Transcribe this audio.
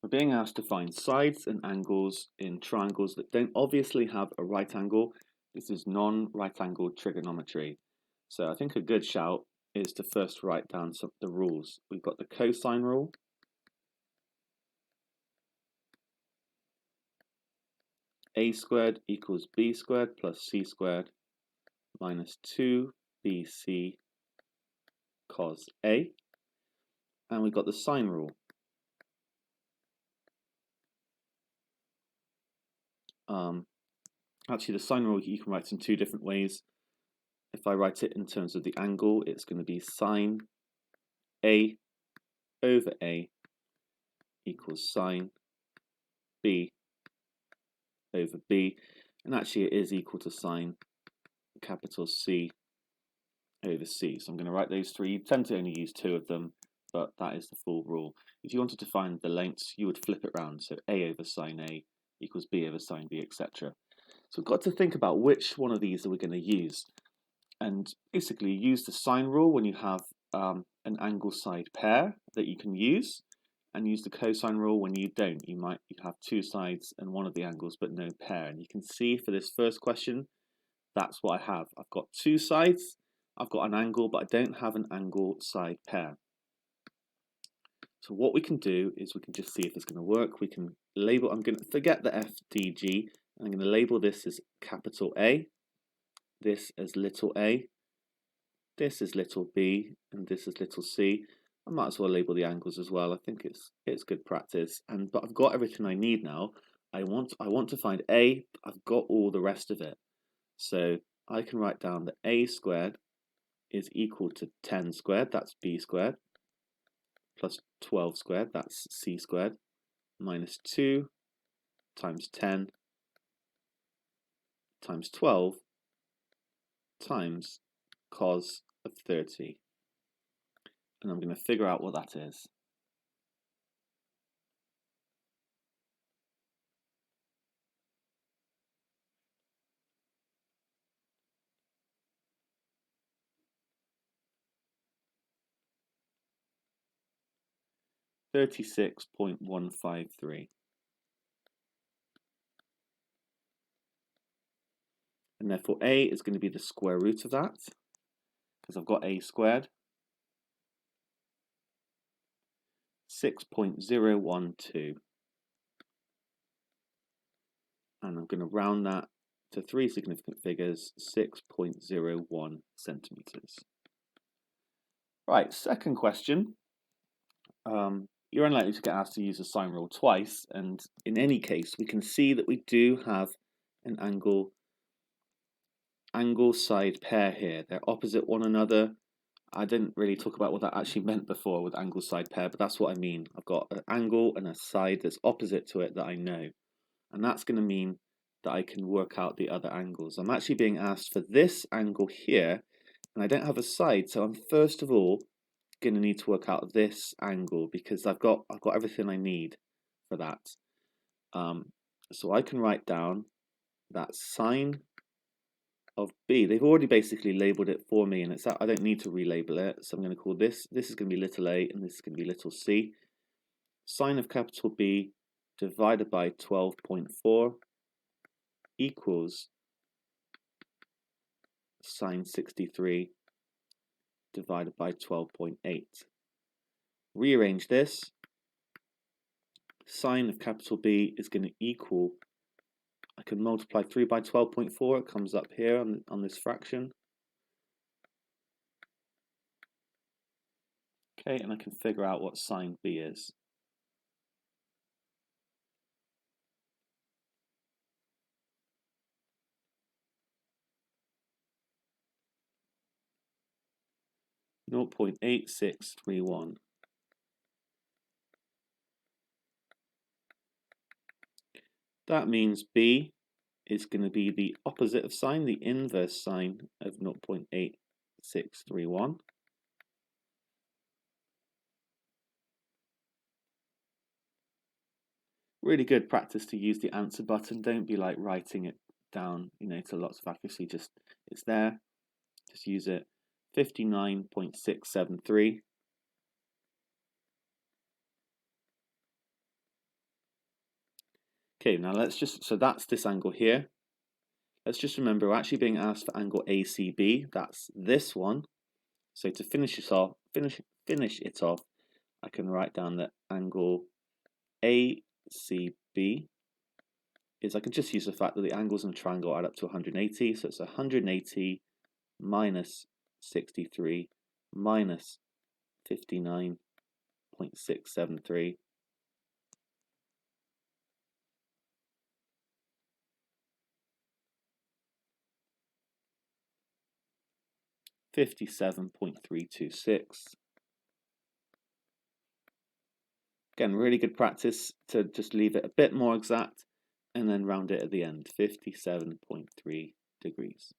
We're being asked to find sides and angles in triangles that don't obviously have a right angle. This is non-right angled trigonometry. So I think a good shout is to first write down some of the rules. We've got the cosine rule. A squared equals b squared plus c squared minus 2bc cos a. And we've got the sine rule. Actually, the sine rule you can write in two different ways. If I write it in terms of the angle, it's going to be sine A over A equals sine B over B. And actually it is equal to sine capital C over C. So I'm going to write those three. You tend to only use two of them, but that is the full rule. If you wanted to find the lengths, you would flip it around. So A over sine A equals B over sine B, etc. So we've got to think about which one of these are we going to use. And basically use the sine rule when you have an angle side pair that you can use, and use the cosine rule when you don't. You have two sides and one of the angles but no pair. And you can see for this first question, that's what I have. I've got two sides, I've got an angle, but I don't have an angle side pair. So what we can do is we can just see if it's going to work. We can label, I'm going to forget the F, D, G, and I'm going to label this as capital A, this as little a, this is little b, and this is little c. I might as well label the angles as well. I think it's good practice. But I've got everything I need now. I want to find a. I've got all the rest of it. So I can write down that a squared is equal to 10 squared, that's b squared, plus 12 squared, that's c squared, minus 2 times 10 times 12 times cos of 30. And I'm going to figure out what that is. $36.153. And therefore a is going to be the square root of that, because I've got a squared. 6.012. And I'm going to round that to three significant figures, 6.01 centimeters. Right, second question. You're unlikely to get asked to use the sine rule twice, and in any case, we can see that we do have an angle side pair here. They're opposite one another. I didn't really talk about what that actually meant before with angle side pair, but that's what I mean. I've got an angle and a side that's opposite to it that I know. And that's going to mean that I can work out the other angles. I'm actually being asked for this angle here, and I don't have a side, so I'm first of all going to need to work out this angle because I've got everything I need for that. So I can write down that sine of B. They've already basically labeled it for me, and I don't need to relabel it. So I'm going to call this is going to be little a, and this is going to be little c. Sine of capital B divided by 12.4 equals sine 63 divided by 12.8. Rearrange this. Sine of capital B is going to equal, I can multiply 3 by 12.4, it comes up here on this fraction. Okay, and I can figure out what sine B is. .8631. That means B is going to be the opposite of sine, the inverse sine of 0.8631. Really good practice to use the answer button. Don't be like writing it down, to lots of accuracy. Just it's there. Just use it. 59.673. Okay, now let's just, so that's this angle here. Let's just remember we're actually being asked for angle ACB. That's this one. So to finish it off, I can write down that angle ACB is, I can just use the fact that the angles in a triangle add up to 180. So it's 180 minus 63 minus 59.673. 57.326. Again, really good practice to just leave it a bit more exact and then round it at the end, 57.3 degrees.